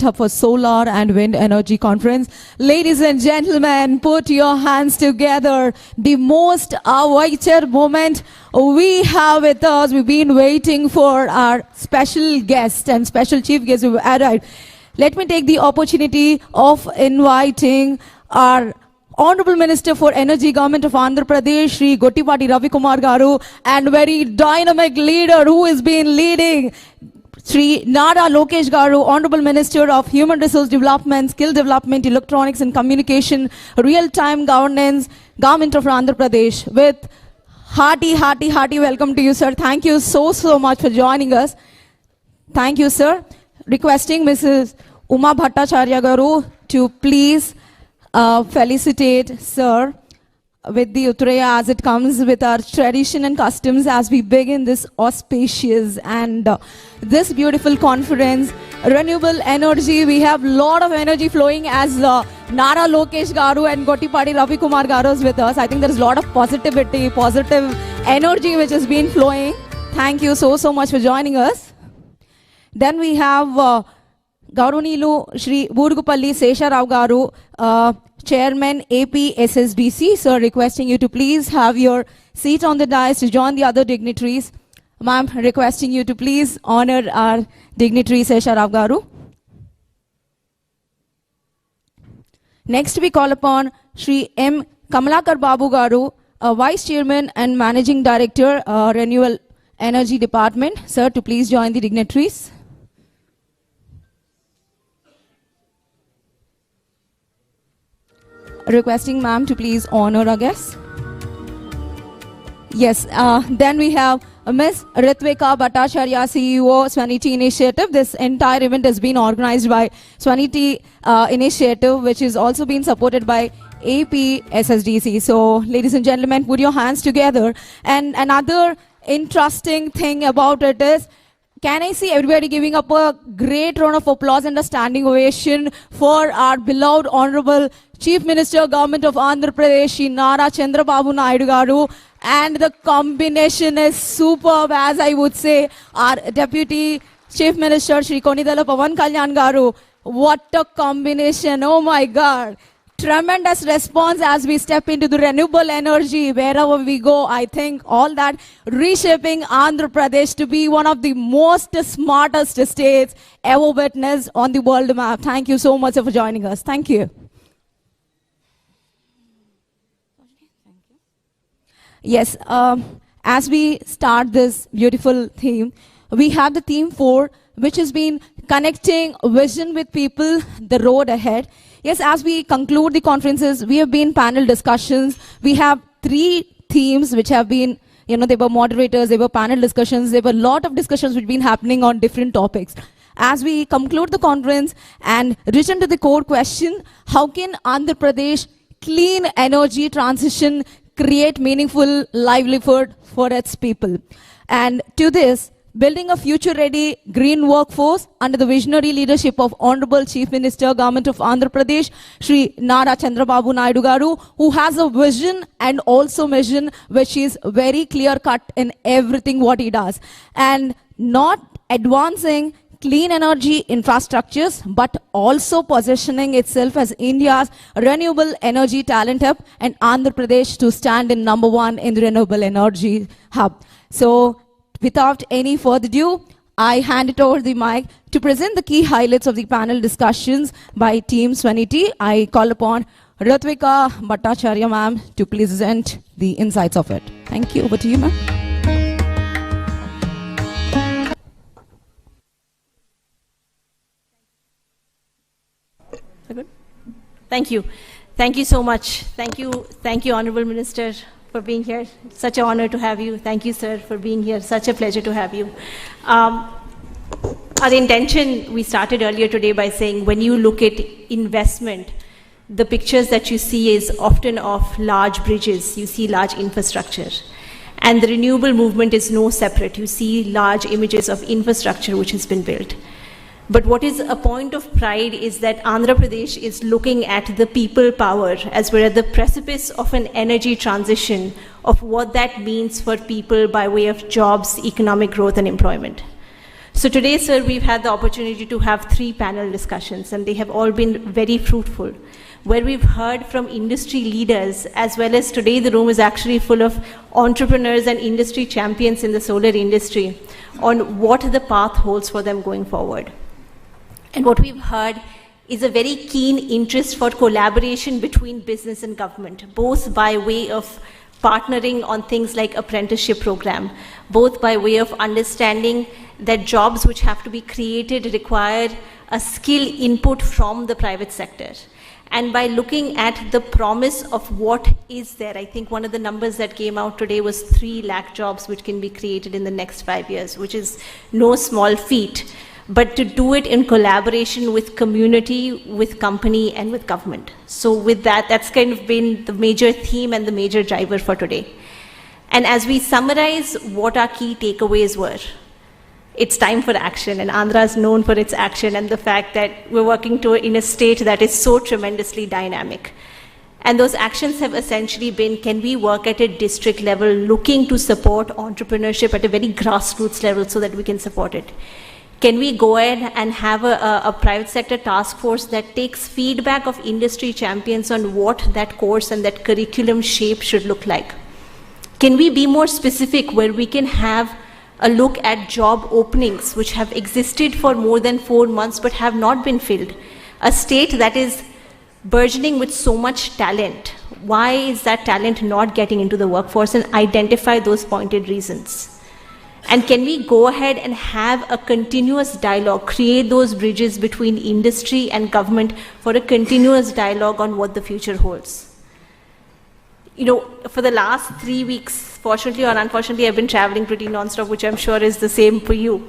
Hub for Solar and Wind Energy Conference. Ladies and gentlemen, put your hands together. The most awaited moment we have with us. We've been waiting for our special guest and special chief guest who arrived. Let me take the opportunity of inviting our Honorable Minister for Energy, Government of Andhra Pradesh, Shri Gottipati Ravikumar Garu, and very dynamic leader who has been leading, Shri Nara Lokesh Garu, Honorable Minister of Human Resource Development, Skill Development, Electronics and Communication, Real-Time Governance, Government of Andhra Pradesh. With hearty welcome to you, sir. Thank you so much for joining us. Thank you, sir. Requesting Mrs. Uma Bhattacharya Garu to please felicitate sir with the Utreya as it comes with our tradition and customs as we begin this auspicious and this beautiful conference. Renewable energy, we have lot of energy flowing as Nara Lokesh Garu and Gottipati Ravikumar Garu is with us. I think there is a lot of positivity, positive energy which has been flowing. Thank you so much for joining us. Then we have Gaurunilu Shri Burgupalli Sesharao Garu, Chairman Apssdc, sir, requesting you to please have your seat on the dais to join the other dignitaries. Ma'am, requesting you to please honor our dignitary Sesharao Garu. Next we call upon Shri M. Kamalakar Babu Garu, Vice Chairman and Managing Director, Renewable Energy Department, sir, to please join the dignitaries. Requesting ma'am to please honor our guests. Yes, then we have Ms. Ritvika Bhattacharya, CEO, Swaniti Initiative. This entire event has been organized by Swaniti Initiative, which is also being supported by Apssdc. So, ladies and gentlemen, put your hands together. And another interesting thing about it is, can I see everybody giving up a great round of applause and a standing ovation for our beloved Honorable Chief Minister, Government of Andhra Pradesh, Shri Nara Chandrababu Naidu Garu. And the combination is superb, as I would say. Our Deputy Chief Minister, Shri Konidala Pawan Kalyan Garu. What a combination, oh my God. Tremendous response as we step into the renewable energy wherever we go. I think all that reshaping Andhra Pradesh to be one of the most smartest states ever witnessed on the world map. Thank you so much for joining us. Thank you. Yes, as we start this beautiful theme, we have the theme 4, which has been connecting vision with people, the road ahead. Yes, as we conclude the conferences, we have been panel discussions. We have 3 themes which have been, they were moderators, they were panel discussions, there were a lot of discussions which have been happening on different topics. As we conclude the conference and return to the core question, how can Andhra Pradesh clean energy transition create meaningful livelihood for its people? And to this, building a future-ready green workforce under the visionary leadership of Honorable Chief Minister, Government of Andhra Pradesh, Shri Nara Chandrababu Naidu Garu, who has a vision and also mission which is very clear-cut in everything what he does. And not advancing clean energy infrastructures, but also positioning itself as India's renewable energy talent hub and Andhra Pradesh to stand in #1 in the renewable energy hub. So, without any further ado, I hand it over the mic to present the key highlights of the panel discussions by Team Swaniti. I call upon Ritvika Bhattacharya ma'am to present the insights of it. Thank you. Over to you, ma'am. Thank you. Thank you so much. Thank you, Honorable Minister, for being here. Such an honor to have you. Thank you, sir, for being here. Such a pleasure to have you. Our intention, we started earlier today by saying when you look at investment, the pictures that you see is often of large bridges. You see large infrastructure. And the renewable movement is no separate. You see large images of infrastructure which has been built. But what is a point of pride is that Andhra Pradesh is looking at the people power as we're at the precipice of an energy transition of what that means for people by way of jobs, economic growth and employment. So today, sir, we've had the opportunity to have 3 panel discussions, and they have all been very fruitful, where we've heard from industry leaders, as well as today the room is actually full of entrepreneurs and industry champions in the solar industry, on what the path holds for them going forward. And what we've heard is a very keen interest for collaboration between business and government, both by way of partnering on things like apprenticeship program, both by way of understanding that jobs which have to be created require a skill input from the private sector. And by looking at the promise of what is there, I think one of the numbers that came out today was 3 lakh jobs which can be created in the next 5 years, which is no small feat, but to do it in collaboration with community, with company, and with government. So with that, that's kind of been the major theme and the major driver for today. And as we summarize what our key takeaways were, it's time for action, and Andhra is known for its action and the fact that we're working in a state that is so tremendously dynamic. And those actions have essentially been, can we work at a district level looking to support entrepreneurship at a very grassroots level so that we can support it? Can we go ahead and have a private sector task force that takes feedback of industry champions on what that course and that curriculum shape should look like? Can we be more specific where we can have a look at job openings which have existed for more than 4 months but have not been filled? A state that is burgeoning with so much talent, why is that talent not getting into the workforce, and identify those pointed reasons? And can we go ahead and have a continuous dialogue, create those bridges between industry and government for a continuous dialogue on what the future holds? You know, for the last 3 weeks, fortunately or unfortunately, I've been traveling pretty non-stop, which I'm sure is the same for you.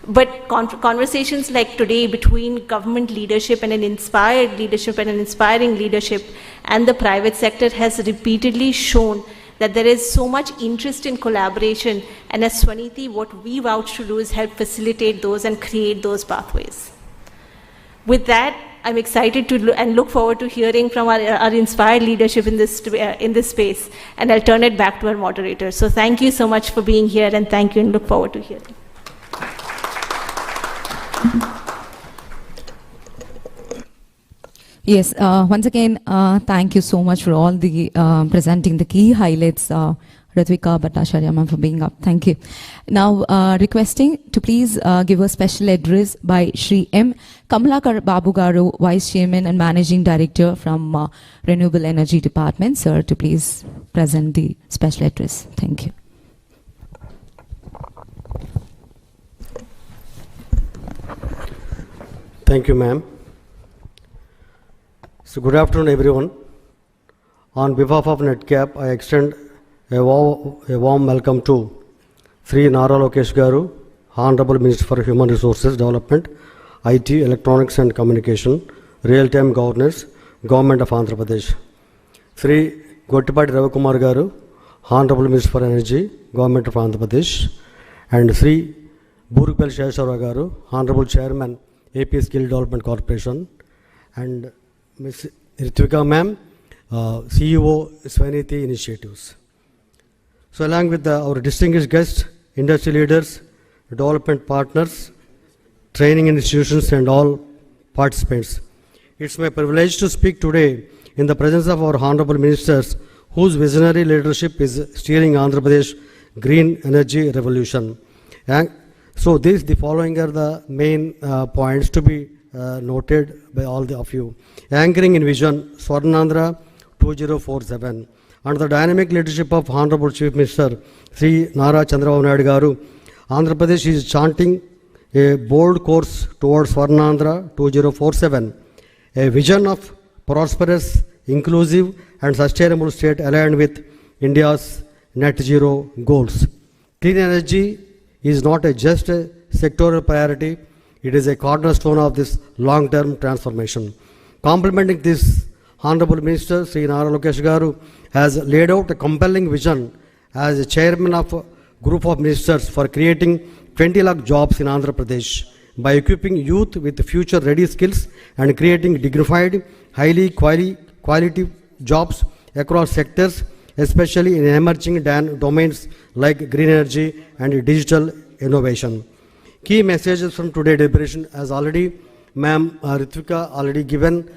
But conversations like today between government leadership and an inspired leadership and an inspiring leadership and the private sector has repeatedly shown that there is so much interest in collaboration, and as Swaniti, what we vouch to do is help facilitate those and create those pathways. With that, I'm excited to and look forward to hearing from our inspired leadership in this space, and I'll turn it back to our moderator. So thank you so much for being here, and thank you, and look forward to hearing. Yes, once again, thank you so much for all the presenting the key highlights, Ratvika Bhattacharya ma'am, for being up. Thank you. Now, requesting to please give a special address by Shri M. Kamalakar Babu Garu, Vice Chairman and Managing Director from Renewable Energy Department, sir, to please present the special address. Thank you. Thank you, ma'am. So good afternoon, everyone. On behalf of NetCap, I extend a warm welcome to Sri Nara Lokesh Garu, Honorable Minister for Human Resources Development, IT, Electronics and Communication, Real-Time Governance, Government of Andhra Pradesh. Sri Gottipati Ravikumar Garu, Honorable Minister for Energy, Government of Andhra Pradesh, and Sri Burupelli Sheshwara Garu, Honorable Chairman, AP Skill Development Corporation, and Ms. Ritvika ma'am, CEO Swaniti Initiatives. So along with our distinguished guests, industry leaders, development partners, training institutions and all participants, it's my privilege to speak today in the presence of our honorable ministers whose visionary leadership is steering Andhra Pradesh green energy revolution. And so the following are the main points to be noted by all of you. Anchoring in vision, Swarnandhra 2047. Under the dynamic leadership of Honorable Chief Minister Sri Nara Chandrababu Naidu Garu, Andhra Pradesh is chanting a bold course towards Swarnandhra 2047, a vision of prosperous, inclusive and sustainable state aligned with India's net zero goals. Clean energy is not just a sectoral priority, it is a cornerstone of this long-term transformation. Complementing this, Honorable Minister Sri Nara Lokesh Garu has laid out a compelling vision as a chairman of a group of ministers for creating 20 lakh jobs in Andhra Pradesh by equipping youth with future-ready skills and creating dignified, highly quality jobs across sectors, especially in emerging domains like green energy and digital innovation. Key messages from today's deliberation, as already Ma'am Ritvika already given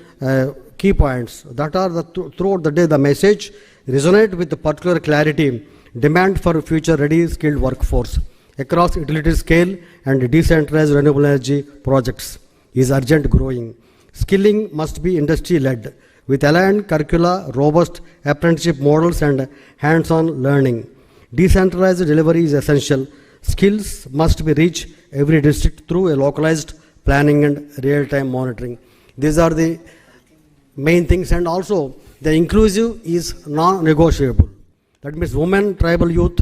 key points that are throughout the day the message resonate with the particular clarity, demand for future ready skilled workforce across utility scale and decentralized renewable energy projects is urgent growing. Skilling must be industry led with aligned curricula, robust apprenticeship models and hands-on learning. Decentralized delivery is essential. Skills must be reached every district through a localized planning and real-time monitoring. These are the main things, and also the inclusive is non-negotiable. That means women, tribal youth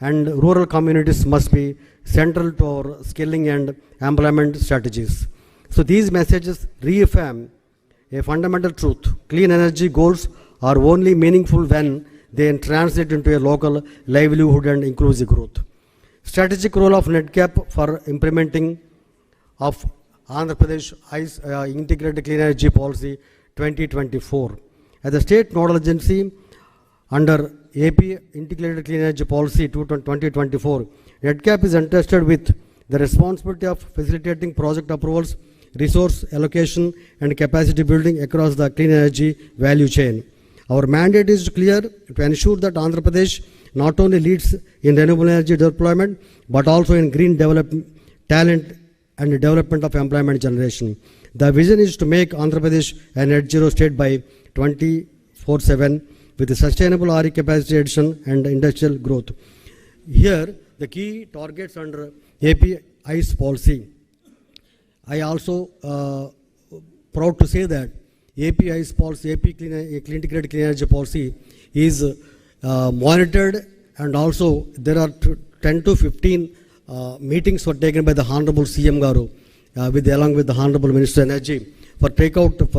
and rural communities must be central to our skilling and employment strategies. So these messages reaffirm a fundamental truth. Clean energy goals are only meaningful when they translate into a local livelihood and inclusive growth. Strategic role of NEDCAP for implementing of Andhra Pradesh Integrated Clean Energy Policy 2024. As the state nodal agency under AP Integrated Clean Energy Policy 2024, NEDCAP is entrusted with the responsibility of facilitating project approvals, resource allocation and capacity building across the clean energy value chain. Our mandate is clear to ensure that Andhra Pradesh not only leads in renewable energy deployment but also in green development, talent and development of employment generation. The vision is to make Andhra Pradesh a net zero state by 24/7 with a sustainable RE capacity addition and industrial growth. Here, the key targets under AP ICE policy. I also proud to say that AP ICE policy, AP Clean Integrated Clean Energy Policy is monitored, and also there are 10 to 15 meetings were taken by the Honorable CM Garu along with the Honorable Minister of Energy for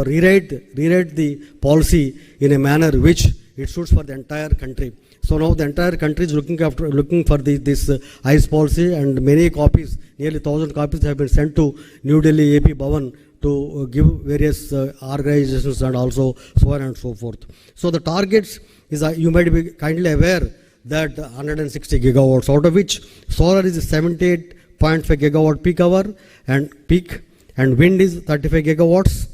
rewrite the policy in a manner which it suits for the entire country. So now the entire country is looking for this ICE policy, and many copies, nearly 1,000 copies have been sent to New Delhi AP Bhavan to give various organizations and also so on and so forth. So the targets is, you might be kindly aware that 160 gigawatts, out of which solar is 78.5 gigawatt peak and wind is 35 gigawatts,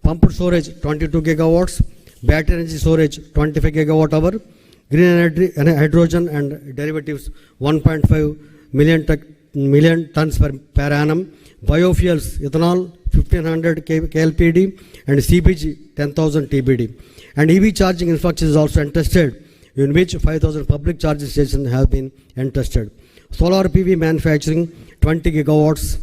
pumped storage 22 gigawatts, battery energy storage 25 gigawatt hour, green energy, hydrogen and derivatives 1.5 million tons per annum, biofuels, ethanol 1500 KLPD and CBG 10,000 TBD. And EV charging infrastructure is also entrusted, in which 5,000 public charging stations have been entrusted. Solar PV manufacturing 20 gigawatts,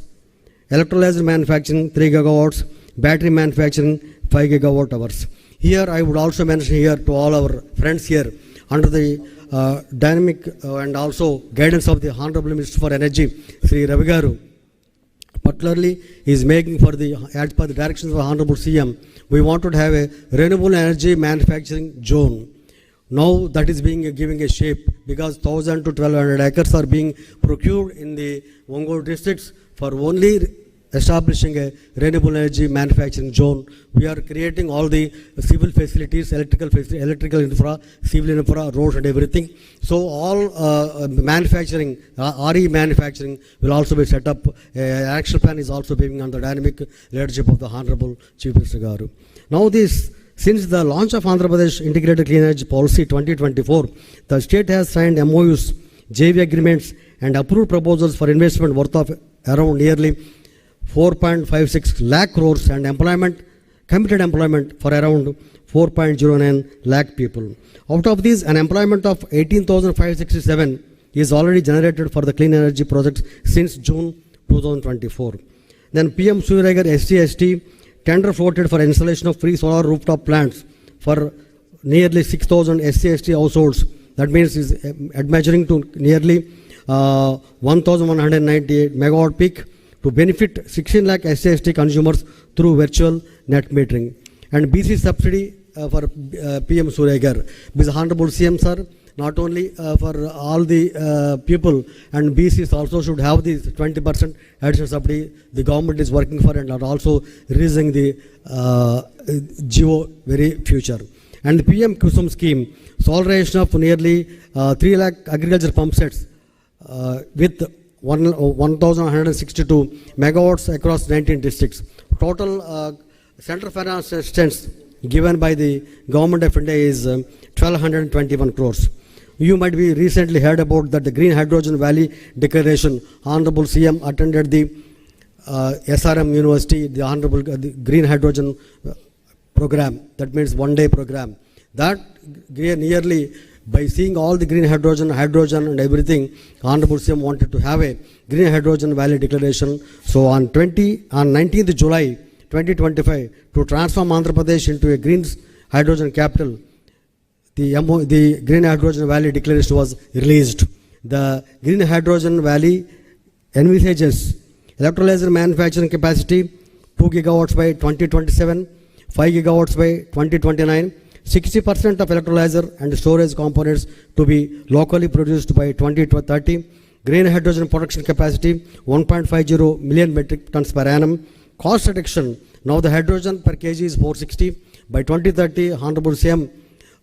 electrolyzer manufacturing 3 gigawatts, battery manufacturing 5 gigawatt hours. Here I would also mention here to all our friends here, under the dynamic and also guidance of the Honorable Minister for Energy, Sri Ravi Garu, particularly is making as per the directions of the Honorable CM, we wanted to have a renewable energy manufacturing zone. Now that is giving a shape, because 1,000 to 1,200 acres are being procured in the Ongole districts for only establishing a renewable energy manufacturing zone. We are creating all the civil facilities, electrical infra, civil infra, roads and everything. So all manufacturing, RE manufacturing will also be set up. Action plan is also being under dynamic leadership of the Honorable Chief Minister Garu. Now since the launch of Andhra Pradesh Integrated Clean Energy Policy 2024, the state has signed MOUs, JV agreements and approved proposals for investment worth of around nearly 4.56 lakh crores and committed employment for around 4.09 lakh people. Out of these, an employment of 18,567 is already generated for the clean energy projects since June 2024. Then PM Suryagar SC/ST tender floated for installation of free solar rooftop plants for nearly 6,000 SC/ST households. That means is measuring to nearly 1,198 megawatt peak to benefit 16 lakh SC/ST consumers through virtual net metering. And BC subsidy for PM Suryagar. Because Honorable CM Sir, not only for all the people, and BCs also should have this 20% additional subsidy the government is working for, and are also releasing the geo very future. And the PM Kusum scheme, solarization of nearly 3 lakh agriculture pump sets with 1,162 megawatts across 19 districts. Total central finance assistance given by the government of India is 1,221 crores. You might be recently heard about that the Green Hydrogen Valley Declaration. Honorable CM attended the SRM University, the Honorable the Green Hydrogen program. That means one-day program. That nearly by seeing all the green hydrogen and everything, Honorable CM wanted to have a Green Hydrogen Valley Declaration. So on 19th July 2025, to transform Andhra Pradesh into a green hydrogen capital, the Green Hydrogen Valley Declaration was released. The Green Hydrogen Valley envisages electrolyzer manufacturing capacity 2 gigawatts by 2027, 5 gigawatts by 2029, 60% of electrolyzer and storage components to be locally produced by 2030, green hydrogen production capacity 1.50 million metric tons per annum, cost reduction. Now the hydrogen per kg is 460. By 2030, Honorable CM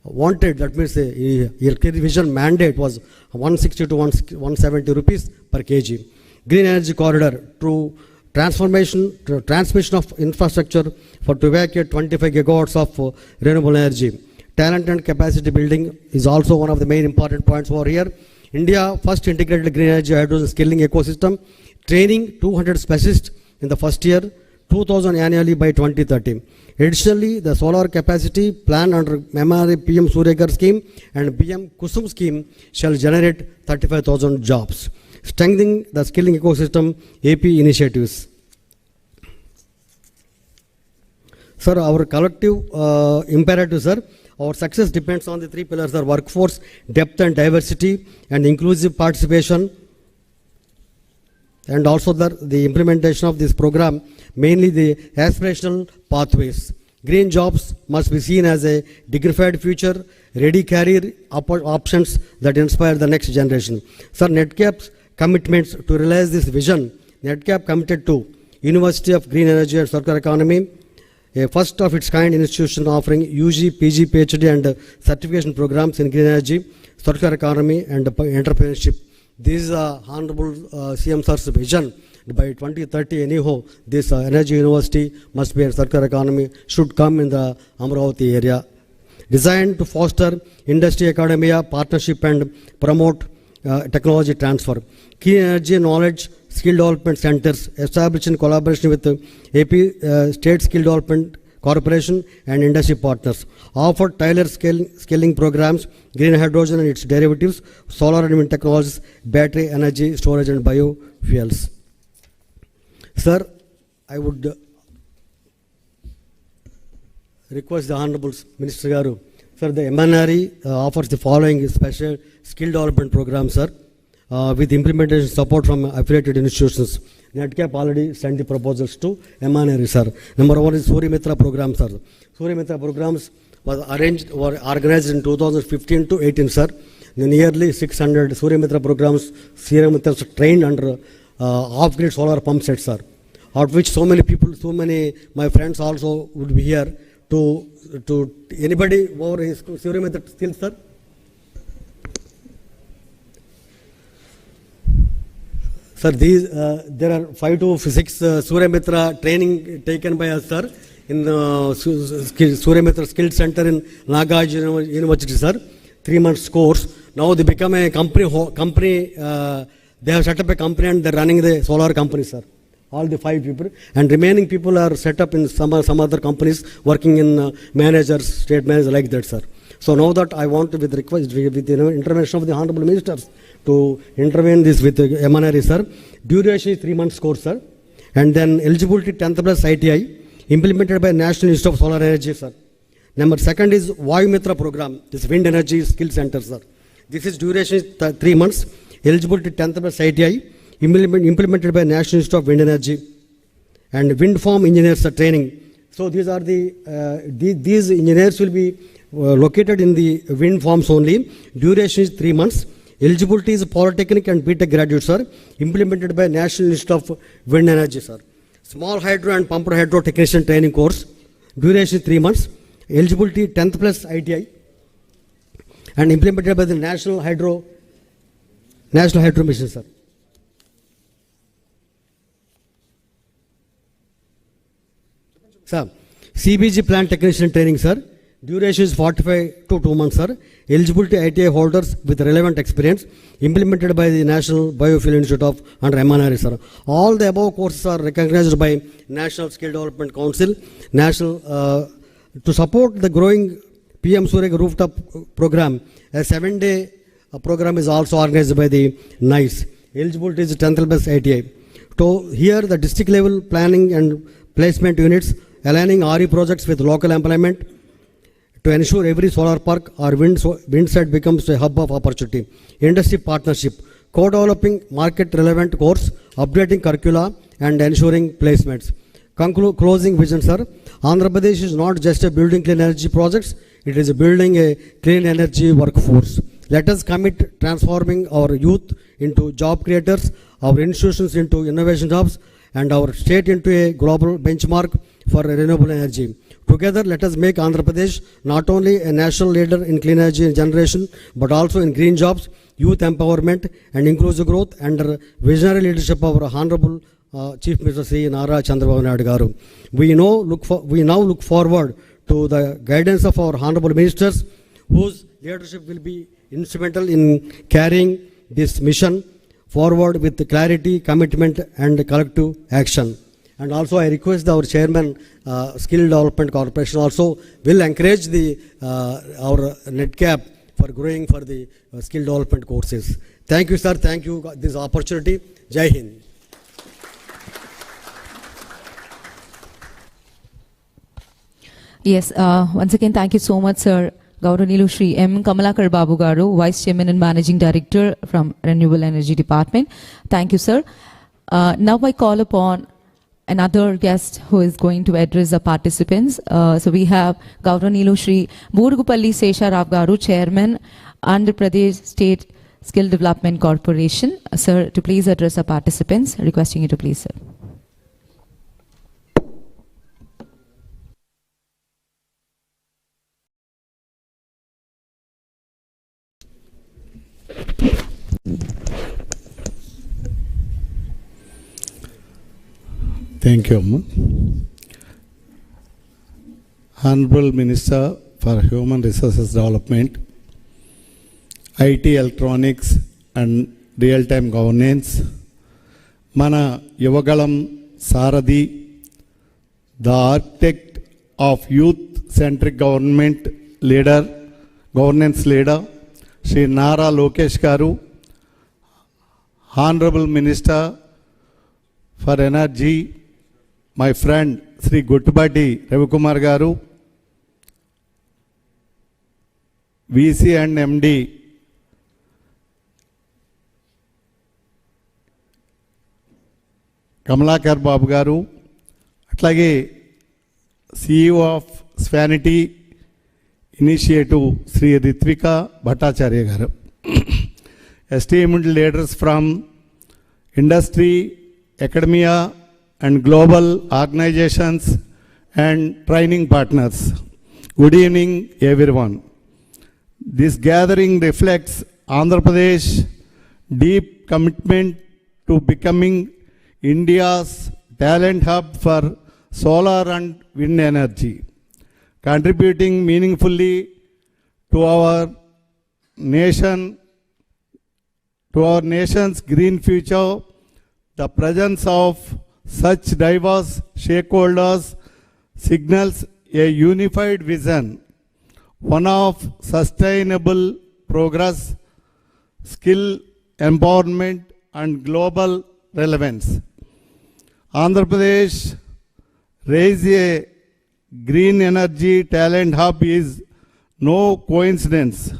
wanted, that means the vision mandate was 160 to 170 rupees per kg. Green energy corridor to transmission of infrastructure to evacuate 25 gigawatts of renewable energy. Talent and capacity building is also one of the main important points over here. India first integrated green energy hydrogen skilling ecosystem, training 200 specialists in the first year, 2,000 annually by 2030. Additionally, the solar capacity plan under MRA PM Suryagar scheme and PM Kusum scheme shall generate 35,000 jobs. Strengthening the skilling ecosystem, AP initiatives. Sir, our collective imperative, sir, our success depends on the three pillars, sir: workforce, depth and diversity, and inclusive participation. And also the implementation of this program, mainly the aspirational pathways. Green jobs must be seen as a dignified future, ready career options that inspire the next generation. Sir, NETCAP's commitments to realize this vision. NETCAP committed to University of Green Energy and Circular Economy, a first of its kind institution offering UG, PG, PhD and certification programs in green energy, circular economy and entrepreneurship. This is Honorable CM Sir's vision. By 2030 anyhow, this energy university must be a circular economy, should come in the Amravati area. Designed to foster industry academia partnership and promote technology transfer. Key energy knowledge skill development centers established in collaboration with AP State Skill Development Corporation and industry partners. Offer tailored scaling programs, green hydrogen and its derivatives, solar and wind technologies, battery energy storage and biofuels. Sir, I would request the Honorable Minister Garu. Sir, the MNRE offers the following special skill development program, sir, with implementation support from affiliated institutions. NETCAP already sent the proposals to MNRE, sir. Number one is Surya Mitra program, sir. Surya Mitra programs was organized in 2015 to 18, sir. Nearly 600 Surya Mitra programs, Surya Mitras trained under off-grid solar pump sets, sir. Out of which so many people, my friends also would be here to anybody over his Surya Mitra skills, sir? Sir, there are 5 to 6 Surya Mitra training taken by us, sir, in Surya Mitra Skills Center in Nagarjuna University, sir. 3 months course. Now they become a company. They have set up a company and they're running the solar company, sir. All the 5 people, and remaining people are set up in some other companies working in managers, state managers like that, sir. So now that I want to with the intervention of the Honorable Ministers to intervene this with MNRE, sir. Duration is 3 months course, sir. And then eligibility 10th plus ITI implemented by National Institute of Solar Energy, sir. Number second is Vayu Mitra program, this wind energy skill center, sir. This is duration is 3 months, eligibility 10th plus ITI implemented by National Institute of Wind Energy, and wind farm engineers training. So these are these engineers will be located in the wind farms only. Duration is 3 months. Eligibility is Polytechnic and BTech graduates, sir. Implemented by National Institute of Wind Energy, sir. Small hydro and pumped hydro technician training course. Duration is 3 months. Eligibility 10th plus ITI, and implemented by the National Hydro Mission, sir. Sir, CBG plant technician training, sir. Duration is 45 to 2 months, sir. Eligibility ITI holders with relevant experience, implemented by the National Biofuel Institute of under MNRE, sir. All the above courses are recognized by National Skill Development Council, to support the growing PM Surya rooftop program. A 7-day program is also organized by the NICE. Eligibility is 10th level ITI. So here the district level planning and placement units aligning RE projects with local employment to ensure every solar park or wind site becomes a hub of opportunity. Industry partnership, co-developing market relevant course, updating curricula and ensuring placements. Closing vision, sir. Andhra Pradesh is not just a building clean energy projects, it is building a clean energy workforce. Let us commit transforming our youth into job creators, our institutions into innovation hubs, and our state into a global benchmark for renewable energy. Together, let us make Andhra Pradesh not only a national leader in clean energy generation, but also in green jobs, youth empowerment, and inclusive growth under visionary leadership of our Honorable Chief Minister Sri Nara Chandrababu Naidu Garu. We now look forward to the guidance of our Honorable Ministers, whose leadership will be instrumental in carrying this mission forward with clarity, commitment, and collective action. And also I request our Chairman, Skill Development Corporation also will encourage our NetCap for growing for the skill development courses. Thank you, sir. Thank you for this opportunity. Jai Hind. Yes, once again, thank you so much, sir. Gauranilu Shri M. Kamalakar Babu Garu, Vice Chairman and Managing Director from Renewable Energy Department. Thank you, sir. Now I call upon another guest who is going to address the participants. So we have Gauranilu Shri Burgupalli Sesha Garu, Chairman, Andhra Pradesh State Skill Development Corporation. Sir, to please address the participants. Requesting you to please, sir. Thank you, Amma. Honorable Minister for Human Resources Development, IT, Electronics and Real-Time Governance, Mana Yuvagalam Sarathi, the architect of youth-centric governance leader, Sri Nara Lokesh Garu, Honorable Minister for Energy, my friend Sri Guttubati Ravikumar Garu, VC and MD, Kamalakar Babu Garu, atlage CEO of Svanity Initiative Sri Ritvika Bhattacharya Garu, esteemed leaders from industry, academia and global organizations and training partners. Good evening, everyone. This gathering reflects Andhra Pradesh deep commitment to becoming India's talent hub for solar and wind energy, contributing meaningfully to our nation's green future. The presence of such diverse stakeholders signals a unified vision, one of sustainable progress, skill empowerment and global relevance. Andhra Pradesh raise a green energy talent hub is no coincidence.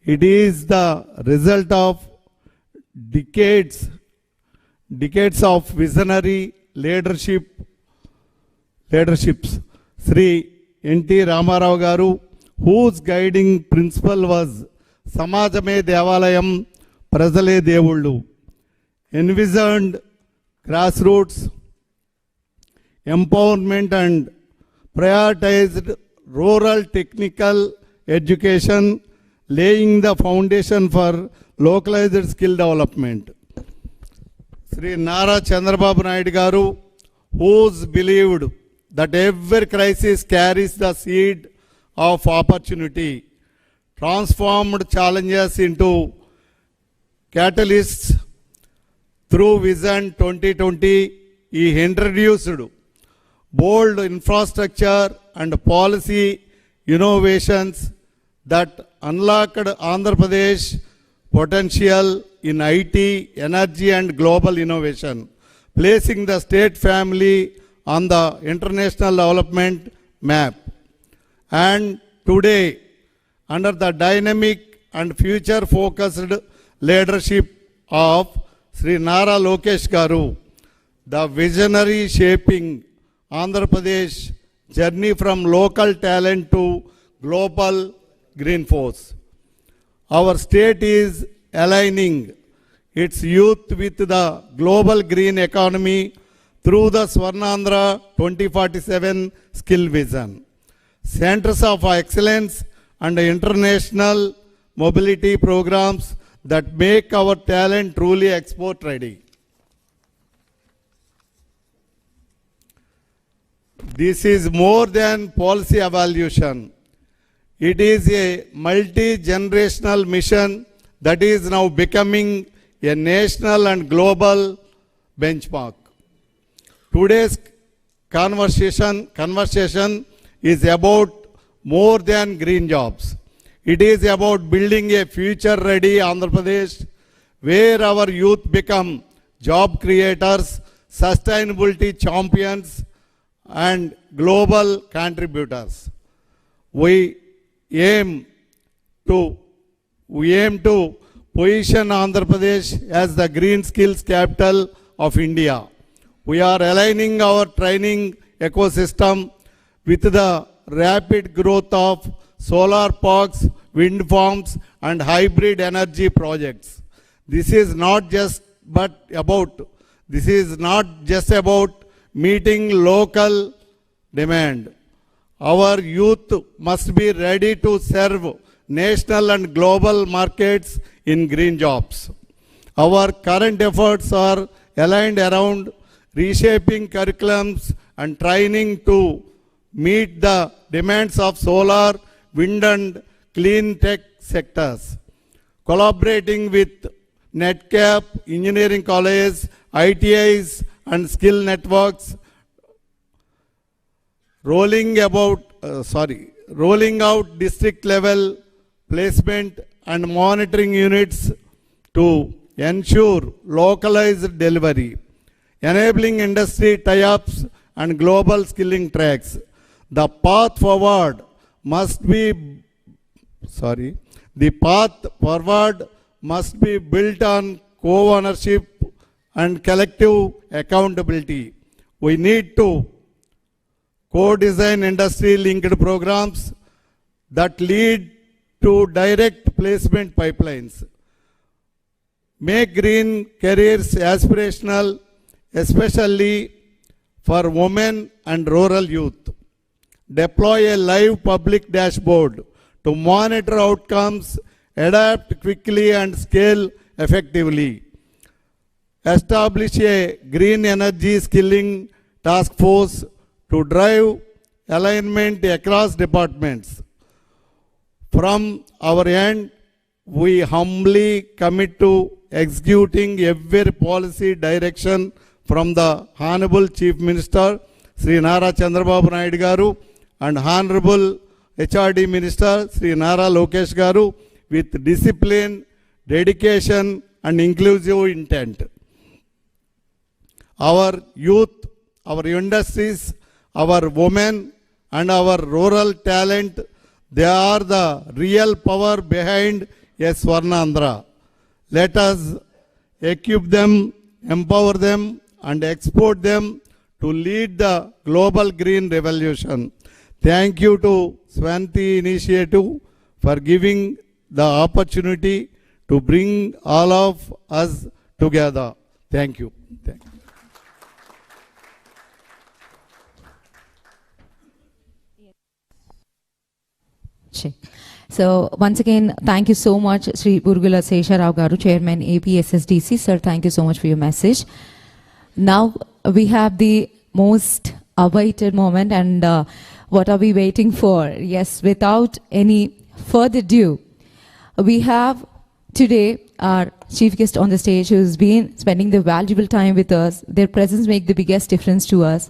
It is the result of decades of visionary leaderships. Sri N.T. Ramarao Garu, whose guiding principle was Samajame Devalayam Prajale Devullu, envisioned grassroots empowerment and prioritized rural technical education, laying the foundation for localized skill development. Sri Nara Chandrababu Naidu Garu, whose believed that every crisis carries the seed of opportunity, transformed challenges into catalysts. Through Vision 2020, he introduced bold infrastructure and policy innovations that unlocked Andhra Pradesh potential in IT, energy and global innovation, placing the state family on the international development map. And today, under the dynamic and future-focused leadership of Sri Nara Lokesh Garu, the visionary shaping Andhra Pradesh journey from local talent to global green force. Our state is aligning its youth with the global green economy through the Swarnandhra 2047 skill vision, centers of excellence and international mobility programs that make our talent truly export ready. This is more than policy evaluation. It is a multi-generational mission that is now becoming a national and global benchmark. Today's conversation is about more than green jobs. It is about building a future-ready Andhra Pradesh where our youth become job creators, sustainability champions, and global contributors. We aim to position Andhra Pradesh as the green skills capital of India. We are aligning our training ecosystem with the rapid growth of solar parks, wind farms, and hybrid energy projects. This is not just about meeting local demand. Our youth must be ready to serve national and global markets in green jobs. Our current efforts are aligned around reshaping curriculums and training to meet the demands of solar, wind and clean tech sectors. Collaborating with NetCap, engineering colleges, ITIs and skill networks, rolling out district level placement and monitoring units to ensure localized delivery, enabling industry tie-ups and global skilling tracks. The path forward must be built on co-ownership and collective accountability. We need to co-design industry-linked programs that lead to direct placement pipelines. Make green careers aspirational, especially for women and rural youth. Deploy a live public dashboard to monitor outcomes, adapt quickly and scale effectively. Establish a green energy skilling task force to drive alignment across departments. From our end, we humbly commit to executing every policy direction from the Honorable Chief Minister, Sri Nara Chandrababu Naidu Garu, and Honorable HRD Minister, Sri Nara Lokesh Garu, with discipline, dedication, and inclusive intent. Our youth, our industries, our women, and our rural talent, they are the real power behind a Swarnandhra. Let us equip them, empower them, and export them to lead the global green revolution. Thank you to Swanti Initiative for giving the opportunity to bring all of us together. Thank you. Thank you. So once again, thank you so much, Sri Burgula Sesharao Garu, Chairman Apssdc. Sir, thank you so much for your message. Now we have the most awaited moment, and what are we waiting for? Yes, without any further ado, we have today our chief guest on the stage who's been spending the valuable time with us. Their presence makes the biggest difference to us.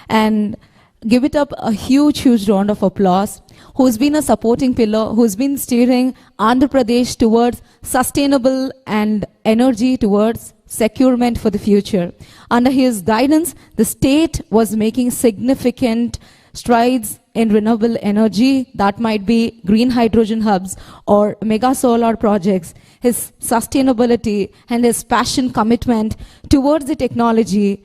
And give it up a huge round of applause, who's been a supporting pillar, who's been steering Andhra Pradesh towards sustainable and energy towards securement for the future. Under his guidance, the state was making significant strides in renewable energy, that might be green hydrogen hubs or mega solar projects. His sustainability and his passion commitment towards the technology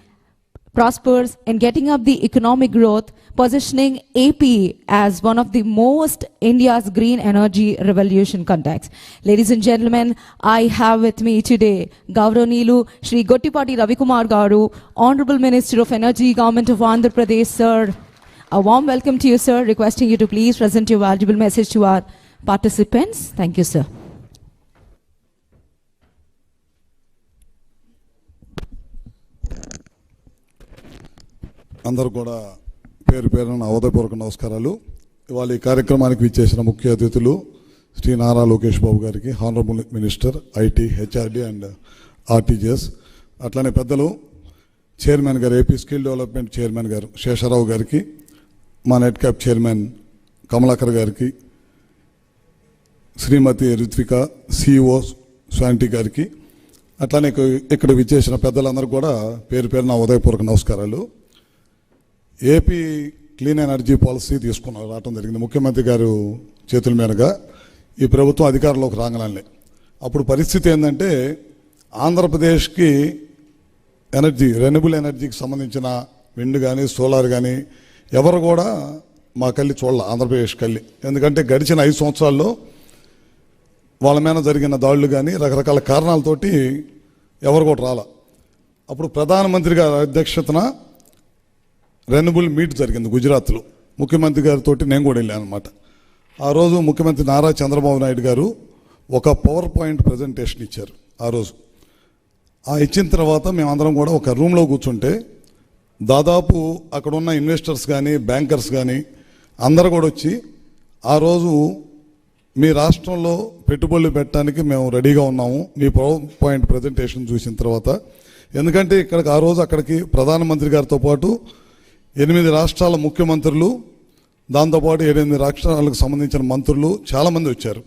prospers in getting up the economic growth, positioning AP as one of the most India's green energy revolution contacts. Ladies and gentlemen, I have with me today Gavranilu Shri Gottipati Ravikumar Garu, Honorable Minister of Energy, Government of Andhra Pradesh, sir. A warm welcome to you, sir. Requesting you to please present your valuable message to our participants. Thank you, sir. అందరూ కూడా పేరు పేరున అవధపూర్వక నమస్కారాలు. ఇవాళ ఈ కార్యక్రమానికి విచ్చేసిన ముఖ్య అతిథులు శ్రీ నారా లోకేష్ బాబు గారికి, honourable minister IT, HRD and RTGS, అట్లనే పెద్దలు చైర్మన్ గారు, ఏపీ స్కిల్ డెవలప్మెంట్ చైర్మన్ గారు శేషారావు గారికి, మా నెట్ క్యాప్ చైర్మన్ కమలాకర్ గారికి, శ్రీమతి రిత్విక, సిఇఓ శాంతి గారికి, అట్లానే ఇక్కడ విచ్చేసిన పెద్దలందరూ కూడా పేరు పేరున ఉదయపూర్వక నమస్కారాలు. ఏపీ క్లీన్ ఎనర్జీ పాలసీ రావడం జరిగింది ముఖ్యమంత్రి గారు చేతుల మీదుగా. ఈ ప్రభుత్వం అధికారంలోకి రాగానే అప్పుడు పరిస్థితి ఏంటంటే, ఆంధ్రప్రదేశ్కి ఎనర్జీ, రెన్యూబుల్ ఎనర్జీకి సంబంధించిన విండ్ కానీ సోలార్ కానీ ఎవరు కూడా మా కళ్ళి చూడాలి, ఆంధ్రప్రదేశ్ కళ్ళి. ఎందుకంటే గడిచిన 5 సంవత్సరాల్లో వాళ్ళ మీద జరిగిన దాడులు కానీ రకరకాల కారణాలతోటి ఎవరు కూడా రాల. అప్పుడు ప్రధానమంత్రి గారి అధ్యక్షతన రెన్యూబుల్ మీట్ జరిగింది గుజరాత్లో. ముఖ్యమంత్రి గారితో నేను కూడా వెళ్ళాను అనమాట. ఆ రోజు ముఖ్యమంత్రి నారా చంద్రబాబు నాయుడు గారు ఒక పవర్ పాయింట్ ప్రజెంటేషన్ ఇచ్చారు. ఆ రోజు ఇచ్చిన తర్వాత మేమందరం కూడా ఒక రూమ్లో కూర్చుంటే దాదాపు అక్కడ ఉన్న ఇన్వెస్టర్స్ కానీ బ్యాంకర్స్ కానీ అందరు కూడా వచ్చి ఆ రోజు మీ రాష్ట్రంలో పెట్టుబడులు పెట్టడానికి మేము రెడీగా ఉన్నాము మీ పవర్ పాయింట్ ప్రజెంటేషన్ చూసిన తర్వాత. ఎందుకంటే ఇక్కడికి ఆ రోజు అక్కడికి ప్రధానమంత్రి గారితో పాటు 8 రాష్ట్రాల ముఖ్యమంత్రులు, దాంతోపాటు 8 రాష్ట్రాలకు సంబంధించిన మంత్రులు చాలామంది వచ్చారు.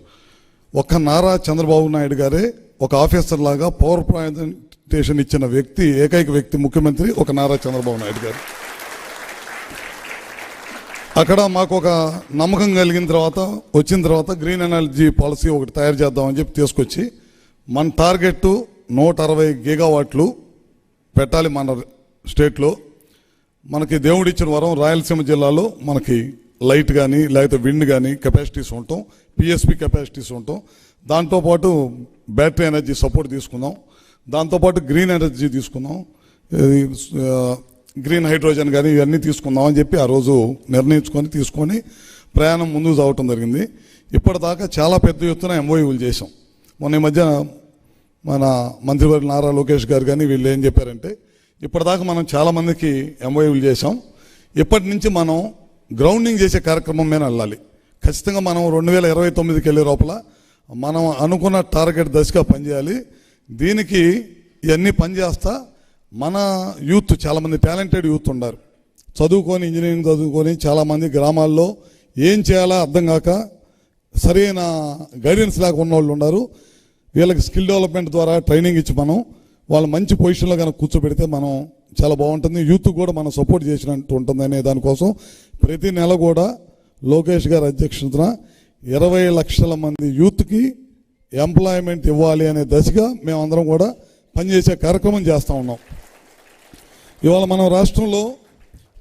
ఒక్క నారా చంద్రబాబు నాయుడు గారే ఒక ఆఫీసర్ లాగా పవర్ ప్రజెంటేషన్ ఇచ్చిన వ్యక్తి, ఏకైక వ్యక్తి ముఖ్యమంత్రి ఒక నారా చంద్రబాబు నాయుడు గారు. అక్కడ మాకు ఒక నమ్మకం కలిగిన తర్వాత, వచ్చిన తర్వాత గ్రీన్ ఎనర్జీ పాలసీ ఒకటి తయారు చేద్దామని చెప్పి తీసుకొచ్చి మన టార్గెట్ 160 గీగావాట్లు పెట్టాలి మన స్టేట్లో. మనకి దేవుడిచ్చిన వరం రాయలసీమ జిల్లాలో మనకి లైట్ కానీ లేకపోతే విండ్ కానీ కెపాసిటీస్ ఉంటాం, పిఎస్పి కెపాసిటీస్ ఉంటాం. దాంతోపాటు బ్యాటరీ ఎనర్జీ సపోర్ట్ తీసుకుందాం, దాంతోపాటు గ్రీన్ ఎనర్జీ తీసుకుందాం, గ్రీన్ హైడ్రోజన్ కానీ ఇవన్నీ తీసుకుందాం అని చెప్పి ఆ రోజు తీసుకొని ప్రయాణం ముందుకు సాగటం జరిగింది. ఇప్పటిదాకా చాలా పెద్ద ఎత్తున ఎంఓయూలు చేసాం. మొన్న ఈ మధ్య మన మంత్రివర్గ నారా లోకేష్ గారు కానీ వీళ్ళు ఏం చెప్పారంటే, ఇప్పటిదాకా మనం చాలామందికి ఎంఓయూలు చేసాం, ఇప్పటి నుంచి మనం గ్రౌండింగ్ చేసే కార్యక్రమం మీద వెళ్ళాలి. ఖచ్చితంగా మనం 2029కి వెళ్ళే లోపల మనం అనుకున్న టార్గెట్ దశగా పనిచేయాలి. దీనికి ఇవన్నీ పనిచేస్తా మన యూత్, చాలామంది టాలెంటెడ్ యూత్ ఉన్నారు, చదువుకొని ఇంజనీరింగ్ చదువుకొని చాలామంది గ్రామాల్లో ఏం చేయాలో అర్థం కాక సరైన గైడెన్స్ లాగా ఉన్న వాళ్ళు ఉన్నారు. వీళ్ళకి స్కిల్ డెవలప్మెంట్ ద్వారా ట్రైనింగ్ ఇచ్చి మనం వాళ్ళు మంచి పొజిషన్లో కనుక కూర్చోబెడితే మనం చాలా బాగుంటుంది, యూత్ కూడా మనం సపోర్ట్ చేసినట్టు ఉంటుంది అనే దానికోసం ప్రతి నెల కూడా లోకేష్ గారి అధ్యక్షతన 20 లక్షల మంది యూత్కి ఎంప్లాయ్మెంట్ ఇవ్వాలి అనే దశగా మేమందరం కూడా పనిచేసే కార్యక్రమం చేస్తూ ఉన్నాం. ఇవాళ మనం రాష్ట్రంలో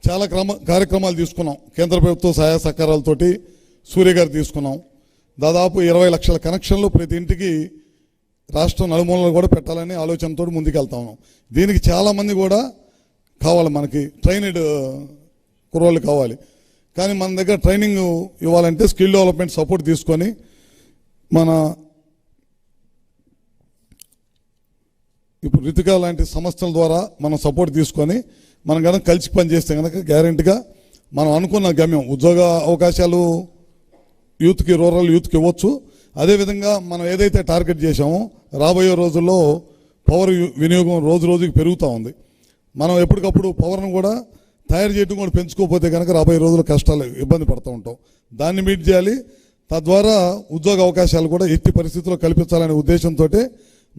చాలా కార్యక్రమాలు తీసుకున్నాం. కేంద్ర ప్రభుత్వ సహాయ సహకారాలతోటి సూర్య గారు తీసుకున్నాం. దాదాపు 20 లక్షల కనెక్షన్లు ప్రతి ఇంటికి రాష్ట్రం నలుమూలలు కూడా పెట్టాలని ఆలోచనతో ముందుకెళ్తా ఉన్నాం. దీనికి చాలామంది కూడా కావాలి, మనకి ట్రైనడ్ కుర్రోళ్ళు కావాలి. కానీ మన దగ్గర ట్రైనింగ్ ఇవ్వాలంటే స్కిల్ డెవలప్మెంట్ సపోర్ట్ తీసుకొని మన ఇప్పుడు రితికా లాంటి సంస్థల ద్వారా మనం సపోర్ట్ తీసుకొని మనం కనుక కలిసి పనిచేస్తే కనుక గ్యారెంటీగా మనం అనుకున్న గమ్యం ఉద్యోగ అవకాశాలు యూత్కి, రూరల్ యూత్కి ఇవ్వచ్చు. అదేవిధంగా మనం ఏదైతే టార్గెట్ చేశామో రాబోయే రోజుల్లో పవర్ వినియోగం రోజు రోజుకి పెరుగుతూ ఉంది. మనం ఎప్పటికప్పుడు పవర్ను కూడా తయారు చేయడం కూడా పెంచుకోకపోతే కనుక రాబోయే రోజుల్లో కష్టాలు, ఇబ్బంది పడుతూ ఉంటాం. దాన్ని మీట్ చేయాలి. తద్వారా ఉద్యోగ అవకాశాలు కూడా ఎట్టి పరిస్థితుల్లో కల్పించాలనే ఉద్దేశంతో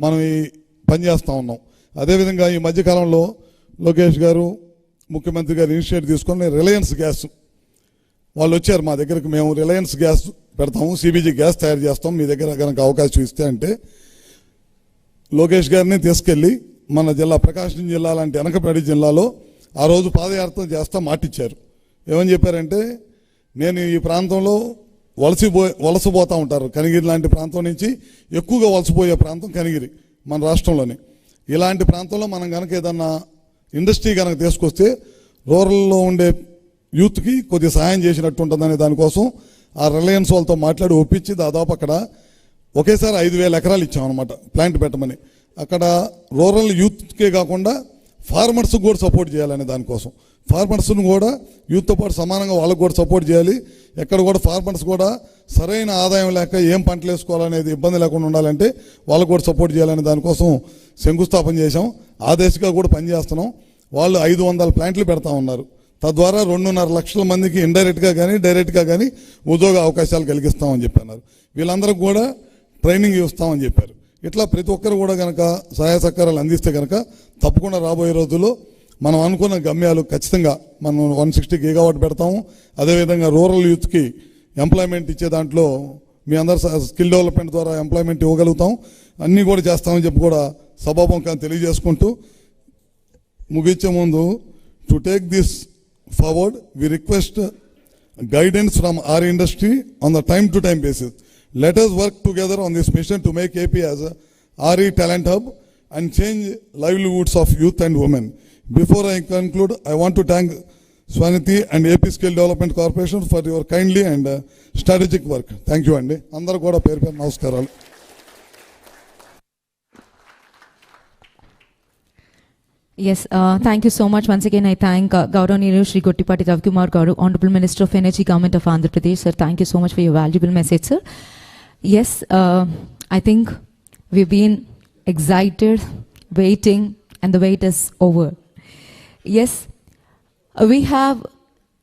మనం ఈ పని చేస్తూ ఉన్నాం. అదేవిధంగా ఈ మధ్యకాలంలో లోకేష్ గారు, ముఖ్యమంత్రి గారు ఇనిషియేటివ్ తీసుకొని రిలయన్స్ గ్యాస్ వాళ్ళు వచ్చారు మా దగ్గరికి. మేము రిలయన్స్ గ్యాస్ పెడతాము, సిబిజీ గ్యాస్ తయారు చేస్తాం, మీ దగ్గర కనుక అవకాశం ఇస్తే అంటే లోకేష్ గారిని తీసుకెళ్ళి మన జిల్లా ప్రకాశం జిల్లా లాంటి వెనకబడి జిల్లాలో ఆ రోజు పాదయాత్ర చేస్తా మాటిచ్చారు. ఏమని చెప్పారంటే, నేను ఈ ప్రాంతంలో వలసపోతూ ఉంటారు. కనిగిరి లాంటి ప్రాంతం నుంచి ఎక్కువగా వలసపోయే ప్రాంతం కనిగిరి మన రాష్ట్రంలోని. ఇలాంటి ప్రాంతంలో మనం కనుక ఏదన్నా ఇండస్ట్రీ కనుక తీసుకొస్తే రూరల్లో ఉండే యూత్కి కొద్దిగా సహాయం చేసినట్టు ఉంటుందనే దానికోసం ఆ రిలయన్స్ వాళ్ళతో మాట్లాడి ఒప్పించి దాదాపు అక్కడ ఒకేసారి 5,000 ఎకరాలు ఇచ్చామన్నమాట ప్లాంట్ పెట్టమని. అక్కడ రూరల్ యూత్కే కాకుండా ఫార్మర్స్కి కూడా సపోర్ట్ చేయాలనే దానికోసం ఫార్మర్స్ను కూడా యూత్తో పాటు సమానంగా వాళ్ళకు కూడా సపోర్ట్ చేయాలి. ఎక్కడ కూడా ఫార్మర్స్ కూడా సరైన ఆదాయం లేక ఏం పంటలు వేసుకోవాలనేది ఇబ్బంది లేకుండా ఉండాలంటే వాళ్ళకు కూడా సపోర్ట్ చేయాలనే దానికోసం శంకుస్థాపన చేశాం. ఆ దిశగా కూడా పనిచేస్తున్నాం. వాళ్ళు 500 ప్లాంట్లు పెడతా ఉన్నారు. తద్వారా 2.5 లక్షల మందికి ఇండైరెక్ట్గా కానీ డైరెక్ట్గా కానీ ఉద్యోగ అవకాశాలు కలిగిస్తామని చెప్పన్నారు. వీళ్ళందరికీ కూడా ట్రైనింగ్ ఇస్తామని చెప్పారు. ఇట్లా ప్రతి ఒక్కరు కూడా కనుక సహాయ సహకారాలు అందిస్తే కనుక తప్పకుండా రాబోయే రోజుల్లో మనం అనుకున్న గమ్యాలు ఖచ్చితంగా మనం 160 గిగావాట్ పెడతాము. అదేవిధంగా రూరల్ యూత్కి ఎంప్లాయ్మెంట్ ఇచ్చే దాంట్లో మీ అందరు స్కిల్ డెవలప్మెంట్ ద్వారా ఎంప్లాయ్మెంట్ ఇవ్వగలుగుతాం. అన్నీ కూడా చేస్తామని చెప్పి కూడా సభాముఖంగా తెలియజేసుకుంటూ ముగించే ముందు to take this forward we request guidance from our industry on the time-to-time basis. Let us work together on this mission to make AP as a RE talent hub and change livelihoods of youth and women. Before I conclude, I want to thank Swaniti and AP Skill Development Corporation for your kindly and strategic work. Thank you, Andy. Andaru kuda peru peru namaskaralu. Yes, thank you so much. Once again, I thank Gauranilu Shri Gottipati Ravikumar Garu, Honorable Minister of Energy, Government of Andhra Pradesh. Sir, thank you so much for your valuable message, sir. Yes, I think we've been excited, waiting, and the wait is over. Yes, we have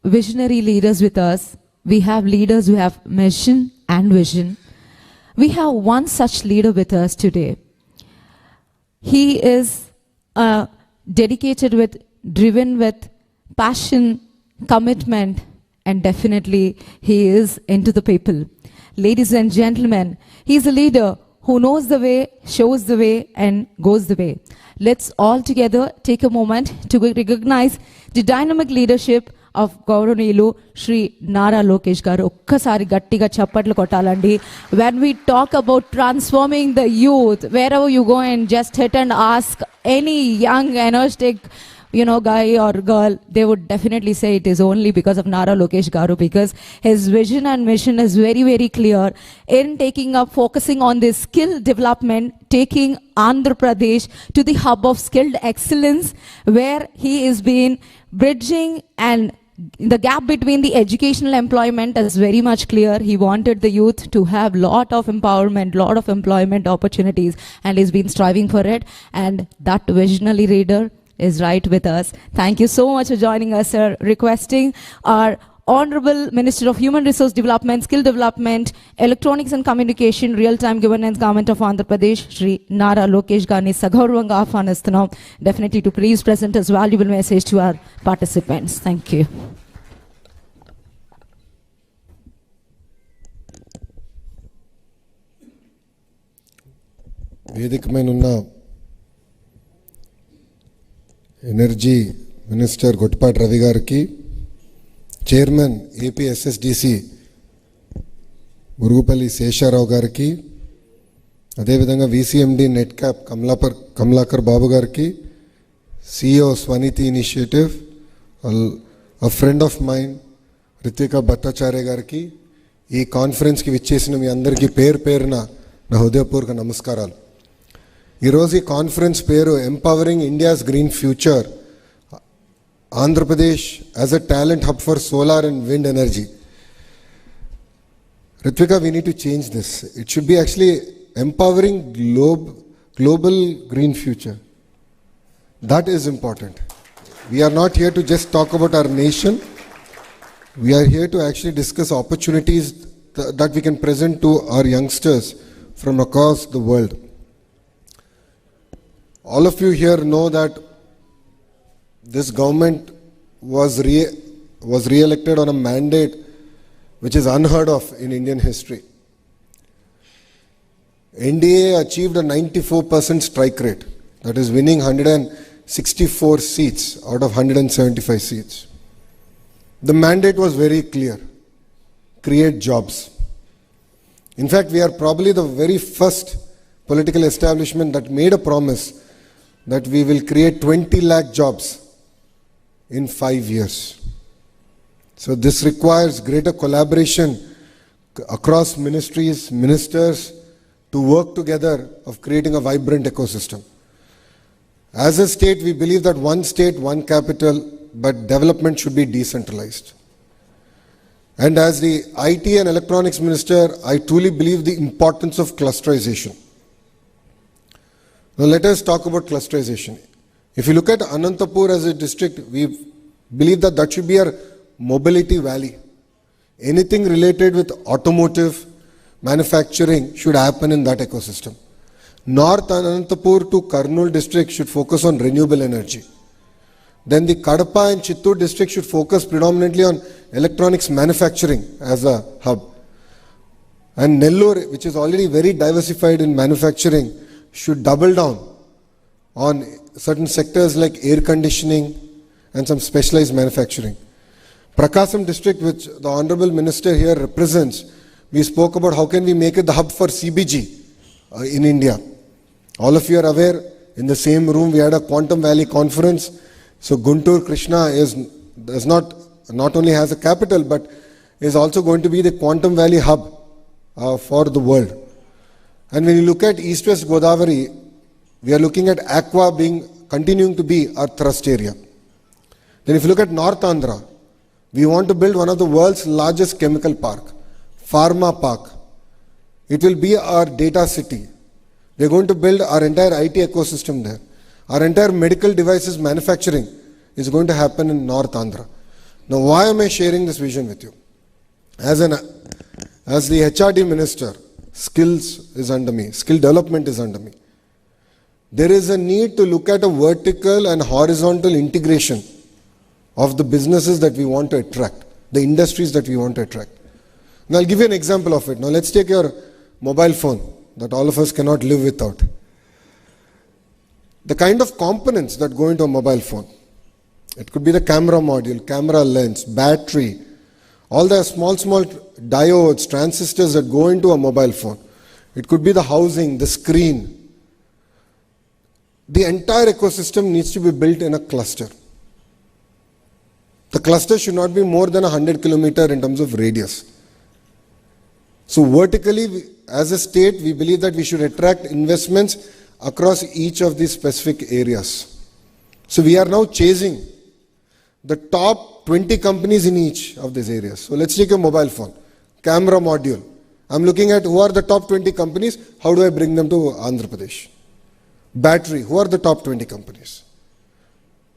visionary leaders with us. We have leaders who have mission and vision. We have one such leader with us today. He is dedicated with, driven with passion, commitment, and definitely he is into the people. Ladies and gentlemen, he is a leader who knows the way, shows the way, and goes the way. Let's all together take a moment to recognize the dynamic leadership of Gauranilu Shri Nara Lokesh Garu. Okkasari gattiga chappatlu kottalandi. When we talk about transforming the youth, wherever you go and just hit and ask any young energetic guy or girl, they would definitely say it is only because of Nara Lokesh Garu, because his vision and mission is very, very clear in taking up, focusing on this skill development, taking Andhra Pradesh to the hub of skilled excellence, where he is been bridging, and the gap between the educational employment is very much clear. He wanted the youth to have lot of empowerment, lot of employment opportunities, and he's been striving for it. And that visionary leader is right with us. Thank you so much for joining us, sir. Requesting our Honorable Minister of Human Resource Development, Skill Development, Electronics and Communication, Real-Time Governance, Government of Andhra Pradesh, Shri Nara Lokesh Garni Sagarvanga Ahvanistunam, definitely to please present his valuable message to our participants. Thank you. వేదికమైనున్న energy minister Gottipati Ravi గారికి, chairman AP SSDC Murugupalli Sesharao గారికి, అదేవిధంగా VCMD net cap Kamalakar Babu గారికి, CEO Swaniti initiative, a friend of mine Ritika Bhattacharya గారికి, ఈ కాన్ఫరెన్స్కి విచ్చేసిన మీ అందరికీ పేరు పేరున నా హృదయపూర్వక నమస్కారాలు. ఈరోజు ఈ కాన్ఫరెన్స్ పేరు empowering India's green future. Andhra Pradesh as a talent hub for solar and wind energy. Ritvika, we need to change this. It should be actually empowering global green future. That is important. We are not here to just talk about our nation. We are here to actually discuss opportunities that we can present to our youngsters from across the world. All of you here know that this government was re-elected on a mandate which is unheard of in Indian history. NDA achieved a 94% strike rate, that is winning 164 seats out of 175 seats. The mandate was very clear: create jobs. In fact, we are probably the very first political establishment that made a promise that we will create 20 lakh jobs in 5 years. So this requires greater collaboration across ministries, ministers, to work together of creating a vibrant ecosystem. As a state, we believe that one state, one capital, but development should be decentralized. And as the IT and electronics minister, I truly believe the importance of clusterization. Now let us talk about clusterization. If you look at Anantapur as a district, we believe that that should be our mobility valley. Anything related with automotive, manufacturing should happen in that ecosystem. North Anantapur to Kurnool district should focus on renewable energy. Then the Kadapa and Chittoor district should focus predominantly on electronics manufacturing as a hub. And Nellore, which is already very diversified in manufacturing, should double down on certain sectors like air conditioning and some specialized manufacturing. Prakasam district, which the Honorable Minister here represents, we spoke about how can we make it the hub for CBG in India. All of you are aware, in the same room we had a Quantum Valley conference. So Guntur Krishna does not only has a capital, but is also going to be the Quantum Valley hub for the world. And when you look at East-West Godavari, we are looking at Aqua continuing to be our thrust area. Then if you look at North Andhra, we want to build one of the world's largest chemical park, Pharma Park. It will be our data city. We are going to build our entire IT ecosystem there. Our entire medical devices manufacturing is going to happen in North Andhra. Now, why am I sharing this vision with you? As the HRD minister, skills is under me, skill development is under me. There is a need to look at a vertical and horizontal integration of the businesses that we want to attract, the industries that we want to attract. Now, I'll give you an example of it. Now, let's take your mobile phone that all of us cannot live without. The kind of components that go into a mobile phone. It could be the camera module, camera lens, battery, all the small diodes, transistors that go into a mobile phone. It could be the housing, the screen. The entire ecosystem needs to be built in a cluster. The cluster should not be more than 100 kilometers in terms of radius. So vertically, as a state, we believe that we should attract investments across each of these specific areas. So we are now chasing the top 20 companies in each of these areas. So let's take a mobile phone, camera module. I'm looking at who are the top 20 companies, how do I bring them to Andhra Pradesh? Battery, who are the top 20 companies?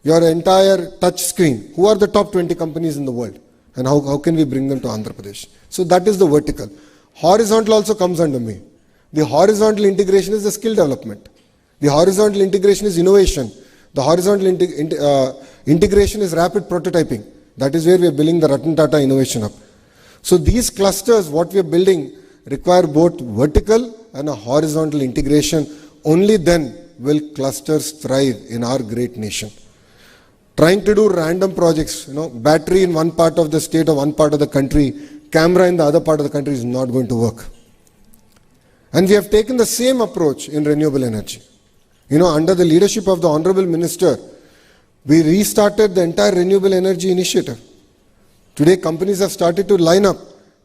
Your entire touch screen, who are the top 20 companies in the world? And how can we bring them to Andhra Pradesh? So that is the vertical. Horizontal also comes under me. The horizontal integration is the skill development. The horizontal integration is innovation. The horizontal integration is rapid prototyping. That is where we are building the Ratan Tata Innovation Hub. So these clusters, what we are building, require both vertical and a horizontal integration. Only then will clusters thrive in our great nation. Trying to do random projects, battery in one part of the state or one part of the country, camera in the other part of the country is not going to work. And we have taken the same approach in renewable energy. Under the leadership of the Honorable Minister, we restarted the entire renewable energy initiative. Today, companies have started to line up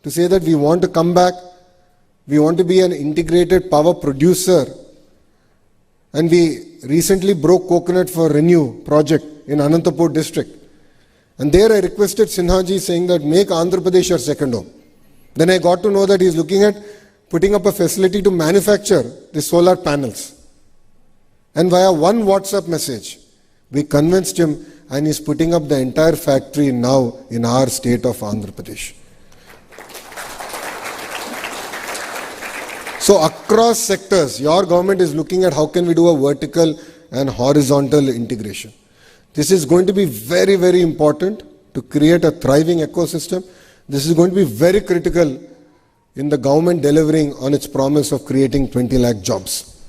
to say that we want to come back, we want to be an integrated power producer. And we recently broke coconut for Renew project in Anantapur district. And there I requested Sinhaji saying that make Andhra Pradesh your second home. Then I got to know that he is looking at putting up a facility to manufacture the solar panels. And via one WhatsApp message, we convinced him, and he's putting up the entire factory now in our state of Andhra Pradesh. So across sectors, your government is looking at how can we do a vertical and horizontal integration. This is going to be very, very important to create a thriving ecosystem. This is going to be very critical in the government delivering on its promise of creating 20 lakh jobs.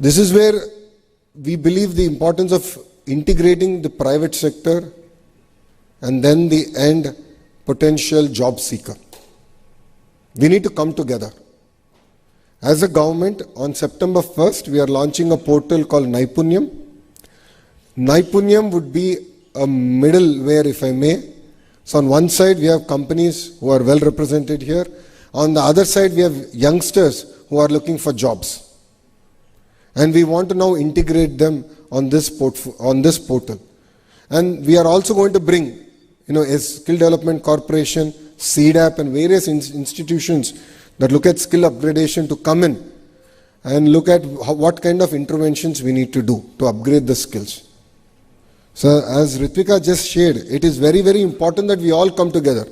This is where we believe the importance of integrating the private sector and then the end potential job seeker. We need to come together. As a government, on September 1st, we are launching a portal called Naipunyam. Naipunyam would be a middleware, if I may. So on one side, we have companies who are well represented here. On the other side, we have youngsters who are looking for jobs. And we want to now integrate them on this portal. And we are also going to bring, a Skill Development Corporation, CDAP, and various institutions that look at skill upgradation to come in and look at what kind of interventions we need to do to upgrade the skills. So as Ritvika just shared, it is very, very important that we all come together.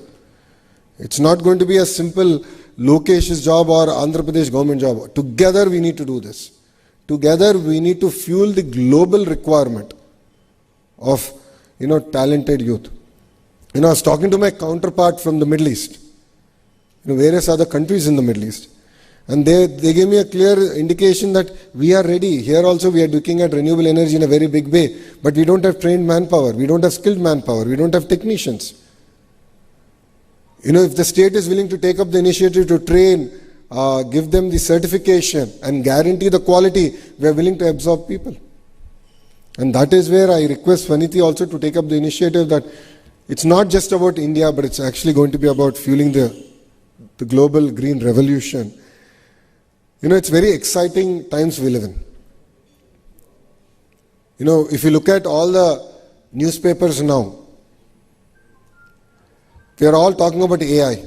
It's not going to be a simple Lokesh's job or Andhra Pradesh government job. Together we need to do this. Together we need to fuel the global requirement of, talented youth. I was talking to my counterpart from the Middle East, various other countries in the Middle East. And they gave me a clear indication that we are ready. Here also we are looking at renewable energy in a very big way. But we don't have trained manpower. We don't have skilled manpower. We don't have technicians. If the state is willing to take up the initiative to train, give them the certification and guarantee the quality, we are willing to absorb people. And that is where I request Swaniti also to take up the initiative that it's not just about India, but it's actually going to be about fueling the global green revolution. It's very exciting times we live in. If you look at all the newspapers now, they are all talking about AI.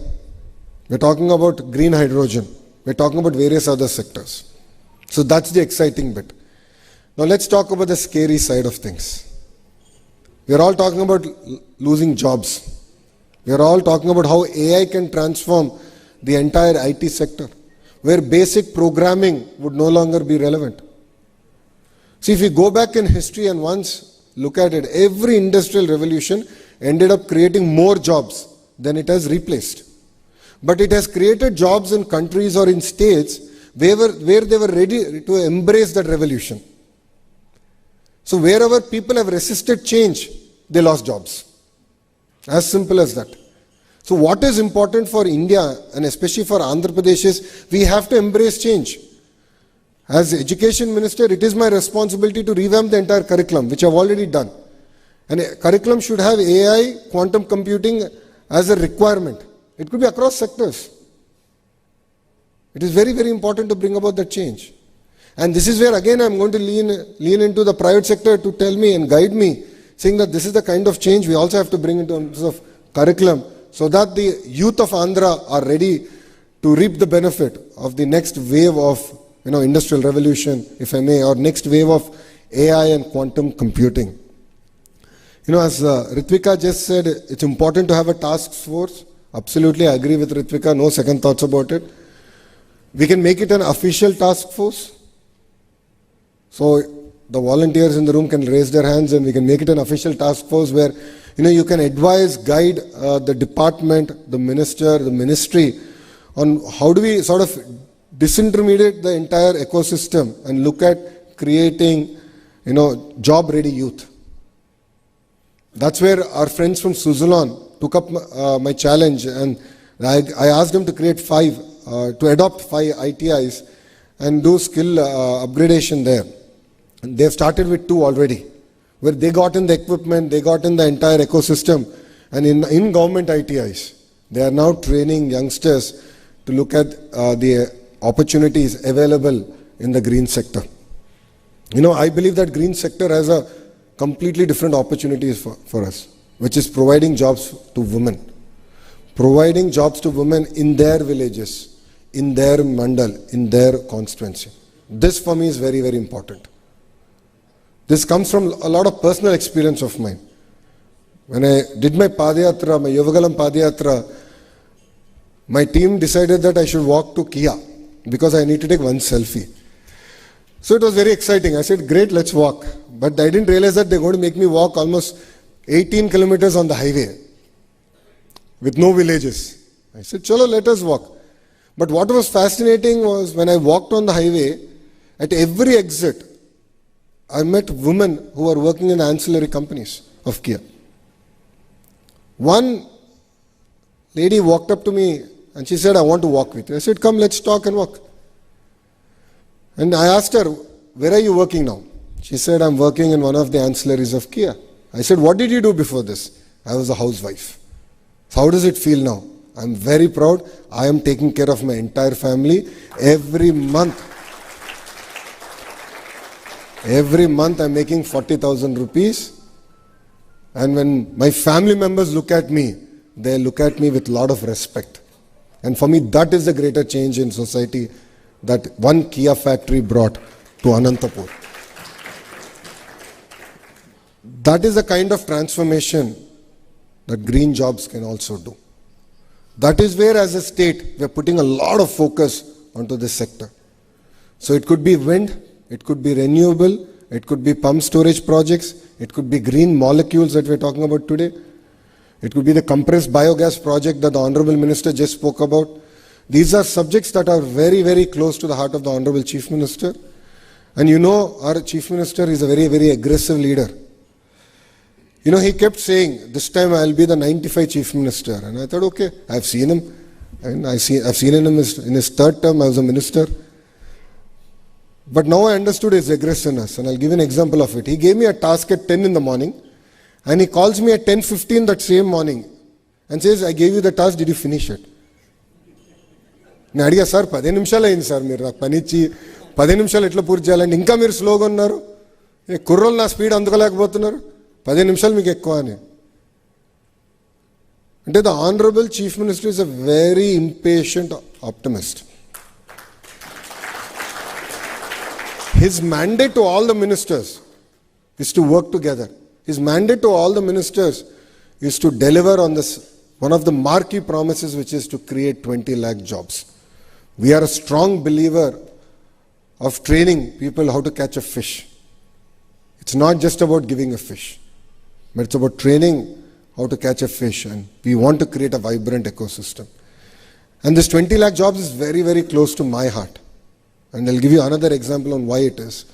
We're talking about green hydrogen. We're talking about various other sectors. So that's the exciting bit. Now let's talk about the scary side of things. We're all talking about losing jobs. We're all talking about how AI can transform the entire IT sector, where basic programming would no longer be relevant. See, if we go back in history and once look at it, every industrial revolution ended up creating more jobs than it has replaced. But it has created jobs in countries or in states where they were ready to embrace that revolution. So wherever people have resisted change, they lost jobs. As simple as that. So what is important for India and especially for Andhra Pradesh is we have to embrace change. As Education Minister, it is my responsibility to revamp the entire curriculum, which I have already done. And a curriculum should have AI, quantum computing as a requirement. It could be across sectors. It is very, very important to bring about that change. And this is where again I am going to lean into the private sector to tell me and guide me, saying that this is the kind of change we also have to bring in terms of curriculum, so that the youth of Andhra are ready to reap the benefit of the next wave of industrial revolution, if I may, or next wave of AI and quantum computing. As Ritvika just said, it's important to have a task force. Absolutely, I agree with Ritvika, no second thoughts about it. We can make it an official task force. So the volunteers in the room can raise their hands and we can make it an official task force where you can advise, guide the department, the minister, the ministry on how do we sort of disintermediate the entire ecosystem and look at creating, job-ready youth. That's where our friends from Suzlon took up my challenge, and I asked them to create to adopt 5 ITIs and do skill upgradation there. And they've started with 2 already, where they got in the equipment, they got in the entire ecosystem, and in government ITIs, they are now training youngsters to look at the opportunities available in the green sector. I believe that green sector has a completely different opportunities for us. which is providing jobs to women. Providing jobs to women in their villages, in their mandal, in their constituency. This for me is very, very important. This comes from a lot of personal experience of mine. When I did my Padayatra, my Yovagalam Padayatra, my team decided that I should walk to Kia because I need to take one selfie. So it was very exciting. I said, great, let's walk. But I didn't realize that they're going to make me walk almost 18 kilometers on the highway with no villages. I said, chalo, let us walk. But what was fascinating was when I walked on the highway, at every exit, I met women who are working in ancillary companies of Kia. One lady walked up to me and she said, I want to walk with you. I said, come, let's talk and walk. And I asked her, where are you working now? She said, I'm working in one of the ancillaries of Kia. I said, what did you do before this? I was a housewife. So how does it feel now? I'm very proud. I am taking care of my entire family. Every month I'm making 40,000 rupees. And when my family members look at me, they look at me with a lot of respect. And for me, that is the greater change in society that one Kia factory brought to Anantapur. That is the kind of transformation that green jobs can also do. That is where, as a state, we are putting a lot of focus onto this sector. So it could be wind, it could be renewable, it could be pump storage projects, it could be green molecules that we are talking about today. It could be the compressed biogas project that the Honorable Minister just spoke about. These are subjects that are very, very close to the heart of the Honorable Chief Minister. And you know, our Chief Minister is a very, very aggressive leader. You know, he kept saying, this time I'll be the 95 Chief Minister. And I thought, okay, I've seen him. And I've seen him in his third term, I was a minister. But now I understood his aggressiveness, and I'll give you an example of it. He gave me a task at 10 in the morning, and he calls me at 10:15 that same morning and says, I gave you the task, did you finish it? నేను అడిగా sir 10 నిమిషాలు అయింది sir మీరు నాకు పని ఇచ్చి 10 నిమిషాలు ఎట్లా పూర్తి చేయాలంటే ఇంకా మీరు స్లోగా ఉన్నారు కుర్రోళ్ళు నా స్పీడ్ అందుకోలేకపోతున్నారు 10 నిమిషాలు మీకు ఎక్కువ అని అంటే the Honorable Chief Minister is a very impatient optimist. His mandate to all the ministers is to work together. His mandate to all the ministers is to deliver on this, one of the marquee promises, which is to create 20 lakh jobs. We are a strong believer of training people how to catch a fish. It's not just about giving a fish, but it's about training how to catch a fish, and we want to create a vibrant ecosystem. And this 20 lakh jobs is very, very close to my heart. And I'll give you another example on why it is.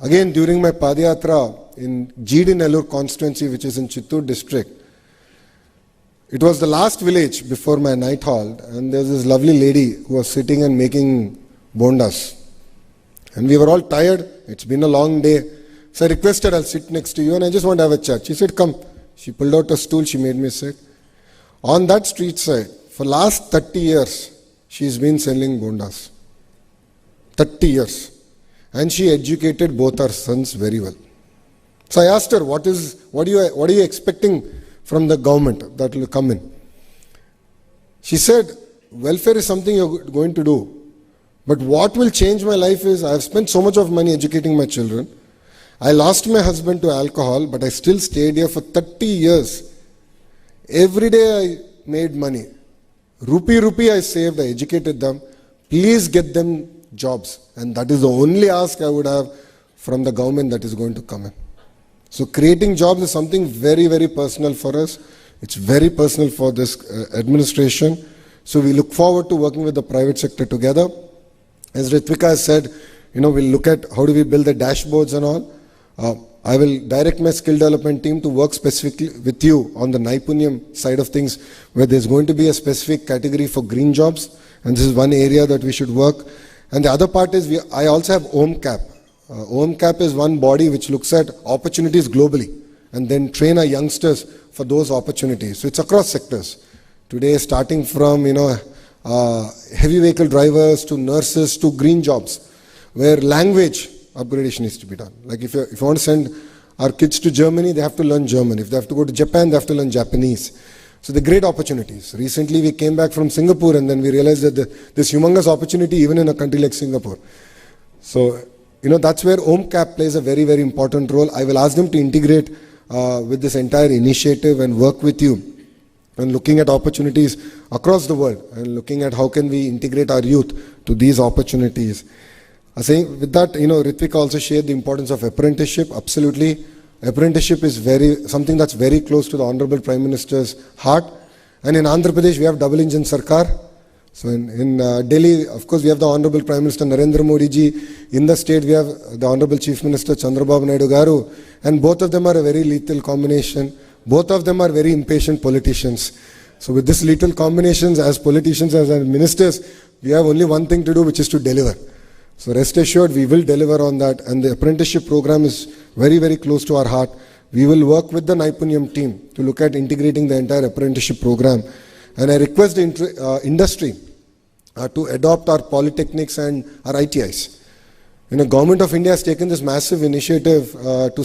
Again, during my Padayatra in GD Nellore constituency, which is in Chittoor district, it was the last village before my night halt, and there was this lovely lady who was sitting and making bondas. And we were all tired. It's been a long day. So I requested, I'll sit next to you and I just want to have a chat. She said, come. She pulled out a stool, she made me sit. On that street side, for last 30 years, she's been selling bondas. 30 years. And she educated both our sons very well. So I asked her, what are you expecting from the government that will come in? She said, welfare is something you're going to do. But what will change my life is, I have spent so much of money educating my children. I lost my husband to alcohol, but I still stayed here for 30 years. Every day I made money. Rupee I saved, I educated them. Please get them jobs. And that is the only ask I would have from the government that is going to come in. So creating jobs is something very, very personal for us. It's very personal for this administration. So we look forward to working with the private sector together. As Ritvika has said, we'll look at how do we build the dashboards and all. I will direct my skill development team to work specifically with you on the Naipunyam side of things, where there's going to be a specific category for green jobs, and this is one area that we should work. And the other part is, I also have OMCAP. OMCAP is one body which looks at opportunities globally and then train our youngsters for those opportunities. So it's across sectors. Today, starting from heavy vehicle drivers to nurses to green jobs, where language upgradation needs to be done. Like if you want to send our kids to Germany, they have to learn German. If they have to go to Japan, they have to learn Japanese. So the great opportunities. Recently we came back from Singapore and then we realized that this humongous opportunity even in a country like Singapore. So, that's where OMCAP plays a very, very important role. I will ask them to integrate with this entire initiative and work with you and looking at opportunities across the world and looking at how can we integrate our youth to these opportunities. Saying with that, Ritvik also shared the importance of apprenticeship. Absolutely. Apprenticeship is something that's very close to the Honorable Prime Minister's heart. And in Andhra Pradesh, we have double engine Sarkar. So in Delhi, of course, we have the Honorable Prime Minister Narendra Modi ji. In the state, we have the Honorable Chief Minister Chandrababu Naidu Garu. And both of them are a very lethal combination. Both of them are very impatient politicians. So with this lethal combinations, as politicians, as ministers, we have only one thing to do, which is to deliver. So rest assured, we will deliver on that. And the apprenticeship program is very, very close to our heart. We will work with the Naipunyam team to look at integrating the entire apprenticeship program. And I request the industry to adopt our polytechnics and our ITIs. Government of India has taken this massive initiative to